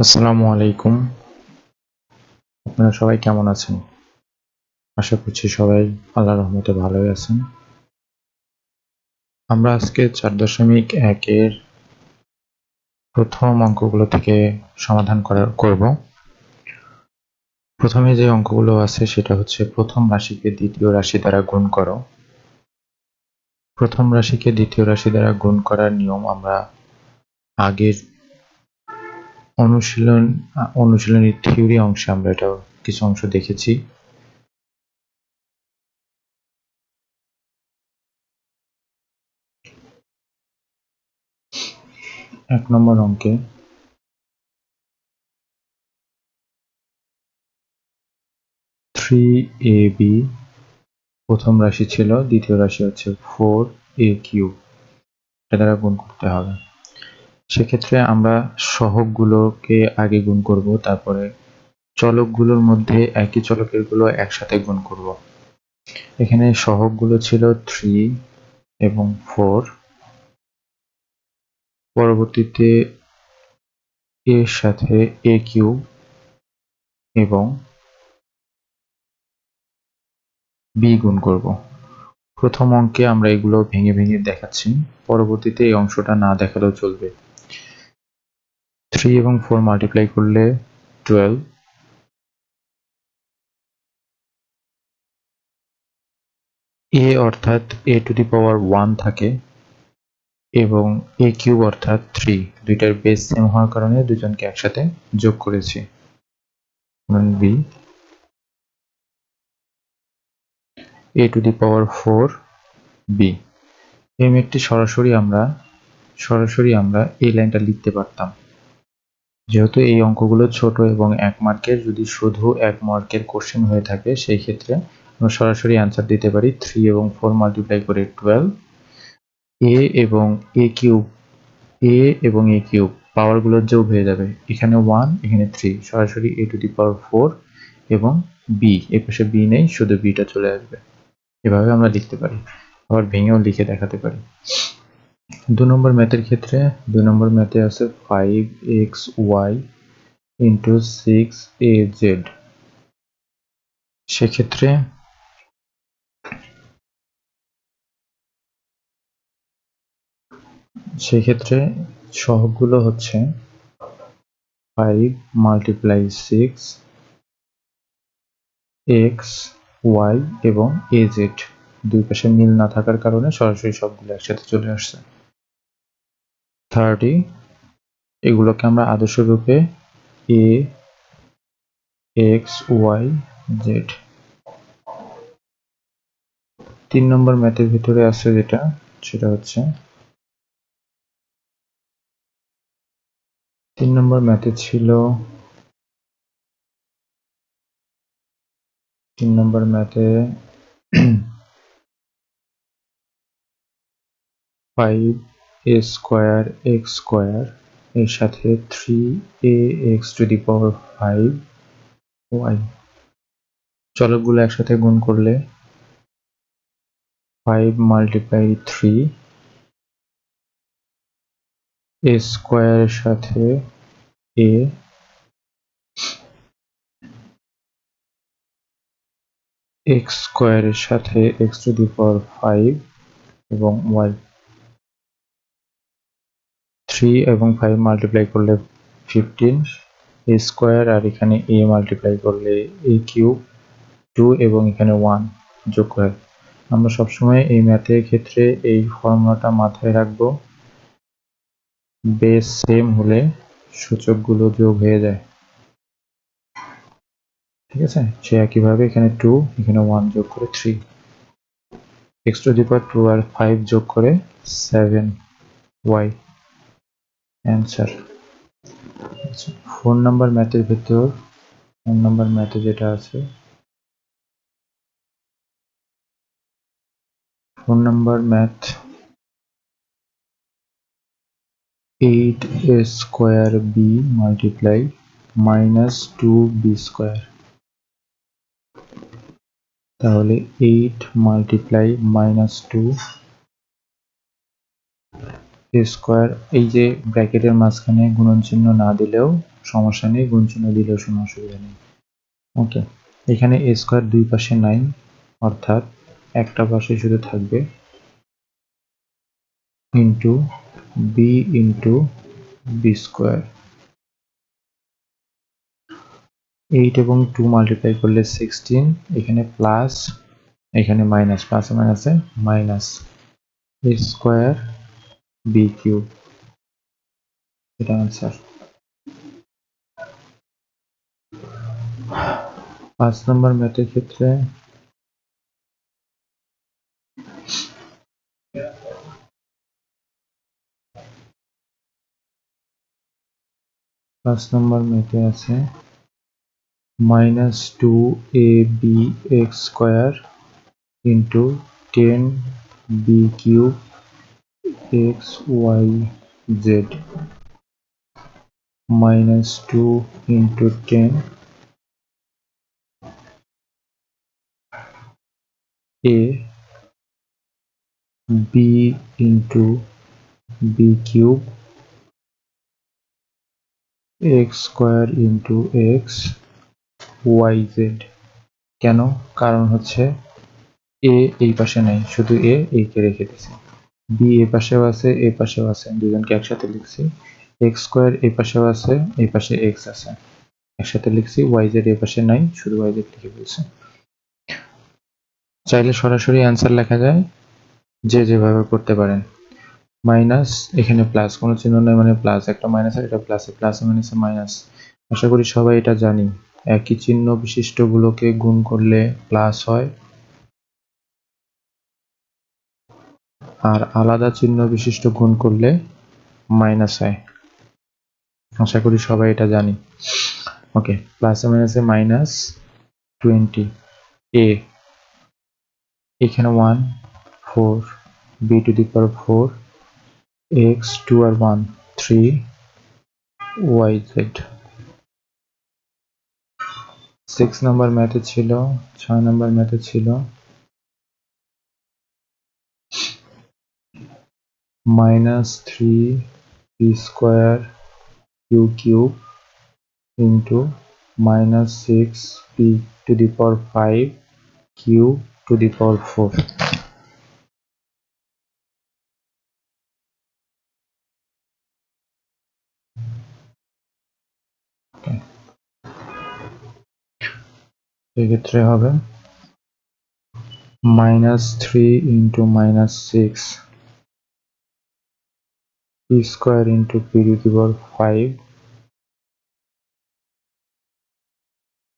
আসসালামু আলাইকুম। আপনারা সবাই কেমন আছেন? আশা করছি সবাই আল্লাহর রহমতে ভালোই আছেন। আমরা আজকে 4.1 এর প্রথম অঙ্কগুলো থেকে সমাধান করব। প্রথমে যে অঙ্কগুলো আছে সেটা হচ্ছে প্রথম রাশিকে দ্বিতীয় রাশি দ্বারা গুণ করো। প্রথম রাশিকে দ্বিতীয় রাশি দ্বারা গুণ করার নিয়ম আমরা আগের অনুশীলনী থিওরি অংশে আমরা এটা কিছু অংশ দেখেছি। এক নম্বর অঙ্কে 3ab প্রথম রাশি ছিল, দ্বিতীয় রাশি হচ্ছে 4a3, এটা দ্বারা গুণ করতে হবে। সেক্ষেত্রে আমরা সহগগুলোকে আগে গুণ করব, তারপরে চলকগুলোর মধ্যে একই চলকের গুলো একসাথে গুণ করব। এখানে সহগগুলো ছিল 3 এবং 4, পরবর্তীতে এর সাথে a3 এবং b গুণ করব। প্রথম অঙ্কে আমরা এগুলো ভেঙে ভেঙে দেখাচ্ছি, পরবর্তীতে এই অংশটা না দেখালেও চলবে। 3 এবং 4 মাল্টিপ্লাই করলে 12, a অর্থাৎ a টু দি পাওয়ার 1 থাকে এবং a কিউব অর্থাৎ 3, দুইটার বেস সেম হওয়ার কারণে দুজনকে একসাথে যোগ করেছি। b a two the power 4 b। এই ম্যাথটি সরাসরি আমরা এই লাইনটা লিখতে পারতাম। যেহেতু এই অঙ্কগুলো ছোট এবং 1 মার্কের, যদি শুধু 1 মার্কের কোশ্চেন হয়ে থাকে সেই ক্ষেত্রে আমরা সরাসরি অ্যান্সার দিতে পারি। 3 এবং 4 মাল্টিপ্লাই করে 12, a এবং a কিউব পাওয়ারগুলো যোগ হয়ে যাবে, এখানে 1 এখানে 3, সরাসরি a টু দি পাওয়ার 4 এবং b, এই পাশে b নেই, শুধু bটা চলে আসবে। এভাবে আমরা লিখতে পারি, আবার ভেঙেও লিখে দেখাতে পারি। 2 নম্বর ম্যাথের ক্ষেত্রে 2 নম্বর ম্যাথে আছে 5xy ইন্টু 6az। সেক্ষেত্রে সহগগুলো হচ্ছে 5 মাল্টিপ্লাই 6 x y এবং az, দুই পাশে মিল না থাকার কারণে সরাসরি সবগুলো একসাথে চলে আসছে। 30, এগুলোকে আমরা আদর্শ রূপে a x y z। 3 নম্বর ম্যাথের ভিতরে আছে সেটা হচ্ছে 3 নম্বর ম্যাথে ছিল 3 নম্বর ম্যাথে 5a স্কয়ার x স্কয়ার এর সাথে 3ax two the power 5y, চলকগুলো একসাথে গুণ করলে 5 মাল্টিপ্লাই 3, a স্কয়ারের সাথে a, x স্কয়ারের সাথে x টু দি পাওয়ার 5 এবং y। 3 এবং 5 মাল্টিপ্লাই করলে 15, a স্কয়ার আর এখানে a মাল্টিপ্লাই করলে a কিউব 2 এবং এখানে 1 যোগ হয়। আমরা সবসময় এই ম্যাথের ক্ষেত্রে এই ফর্মুলাটা মাথায় রাখবো, বেস সেম হলে সূচকগুলো যোগ হয়ে যায়। ঠিক আছে, সে একইভাবে এখানে 2 এখানে 1 যোগ করে 3, x টু দি পাওয়ার 2 আর 5 যোগ করে 7y অ্যান্সার। 4 নম্বর ম্যাথের ভিতর 4 নম্বর ম্যাথে যেটা আছে 4 নম্বর math 8a square b multiply minus 2b square, তাহলে 8 মাল্টিপ্লাই মাইনাস 2 স্কয়ার, এই যে ব্র্যাকেটের মাঝখানে গুণন চিহ্ন না দিলেও সমস্যা নেই, গুণ চিহ্ন দিলেও কোনো অসুবিধা নেই। ওকে, এখানে a স্কয়ার দুই পাশে নাই, অর্থাৎ একটা পাশে শুধু থাকবে into B into B square. 8 এবং 2 মাল্টিপ্লাই করলে 16, এখানে প্লাস, এখানে মাইনাস, প্লাস মাইনাসে minus a square B cube, এটা आंसर। 5 নম্বর ম্যাথের ক্ষেত্রে 5 নম্বর ম্যাথে আছে -2ab square into 10b cube xyz, -2 into 10 a b into b cube x square into x yz। কেন? কারণ হচ্ছে a এই পাশে নাই, শুধু a কে রেখে দিছি, b এই পাশেও আছে, এই পাশেও আছে, দুজনকে একসাথে লিখছি। x স্কয়ার এই পাশেও আছে, এই পাশে x আছে, একসাথে লিখছি। yz এই পাশে নাই, শুধু yz লিখে ফেলছি। চাইলে সরাসরি অ্যান্সার লেখা যায়, যে যেভাবে করতে পারেন। মাইনাস, এখানে প্লাস, কোনো চিহ্ন নাই মানে প্লাস, একটা মাইনাস আর এটা প্লাস, প্লাস মাইনাসে মাইনাস। আশা করি সবাই এটা জানি, একই চিহ্ন বিশিষ্ট গুলোকে গুণ করলে প্লাস হয়, আর আলাদা চিহ্ন বিশিষ্ট গুণ করলে মাইনাস হয়। আশা করি সবাই এটা জানি। ওকে, প্লাস মাইনাসে মাইনাস 20 a, এখানে 1 4 b to the power 4 x 2 আর 1 3 yz। 6 নম্বর ম্যাথে ছিল, 6 নম্বর ম্যাথে ছিল -3b square q cube into -6b to the power 5 q to the power 4। এক্ষেত্রে হবে -3 into -6 p square into p to the power 5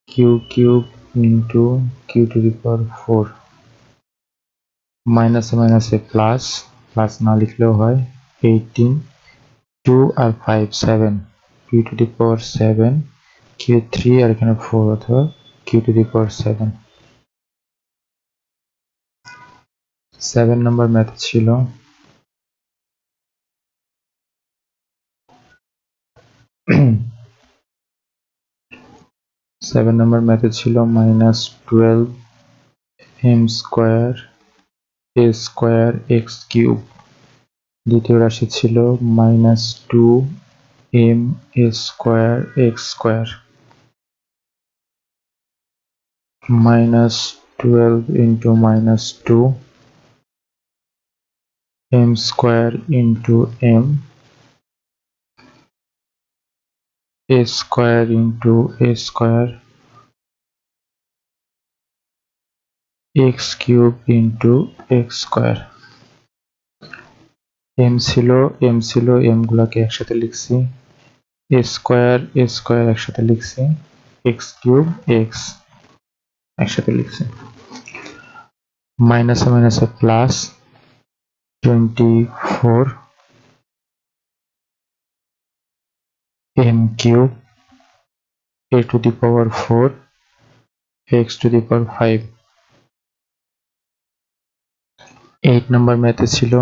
q cube into q to the power 4। মাইনাসে মাইনাসে plus, plus না লিখলেও হয়। 18 2 আর 5 7 p to the power 7 q 3 আর এখানে 4, অথবা q to the power 7। 7 number math ছিল -12 m square a square x cube. দ্বিতীয় রাশি ছিল -2 m a square x square, -12 into -2 m square into m a square into a square x cube into x square. m ছিল m গুলাকে একসাথে লিখছি, a square একসাথে লিখছি, x কিউব x একসাথে লিখছি। মাইনাসে মাইনাসে plus 24 m cube a to the power 4 x to the power 5। 8 নম্বর ম্যাথে ছিল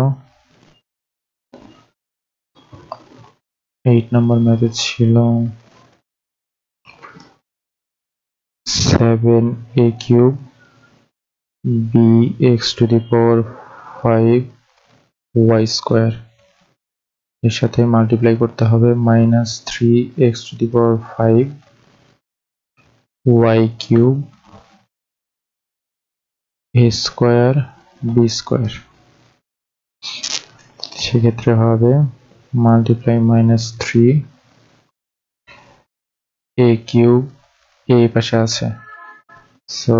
7a cube b x to the power 5 y square. এর সাথে মাল্টিপ্লাই করতে হবে -3x⁵ y cube a square b square. সেক্ষেত্রে হবে মাল্টিপ্লাই -3 a কিউব, a পাশে আছে সো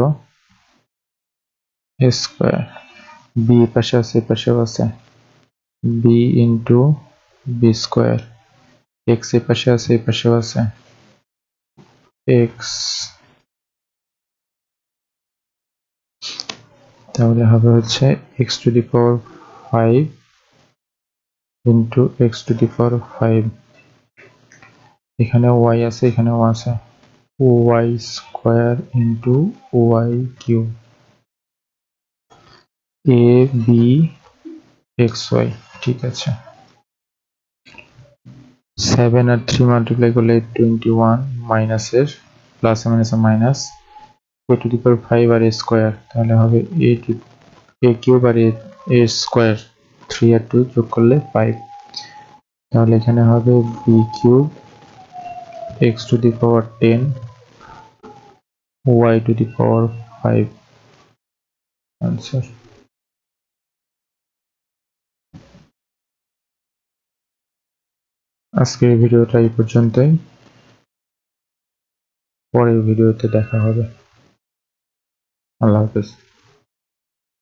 a স্কয়ার, b পাশে আছে, এ পাশেও আছে b into b square, x এ পাশে আছে, এ পাশেও আছে x, তাহলে হবে হচ্ছে x⁵ ইন্টু x⁵। এখানে y আছে, এখানেও আছে y square into y cube a b xy। ঠিক আছে, 7 আর 3 মাল্টিপ্লাই করলে 21 মাইনাসের প্লাস মাইনাসে minus a⁵ R a square, তাহলে হবে a কিউব আর a স্কয়ার, 3 আর 2 যোগ করলে 5। তাহলে এখানে হবে b cube x⁻10 y⁵ answer. আজকের ভিডিওটা এই পর্যন্তই, পরের ভিডিওতে দেখা হবে। আল্লাহ হাফেজ।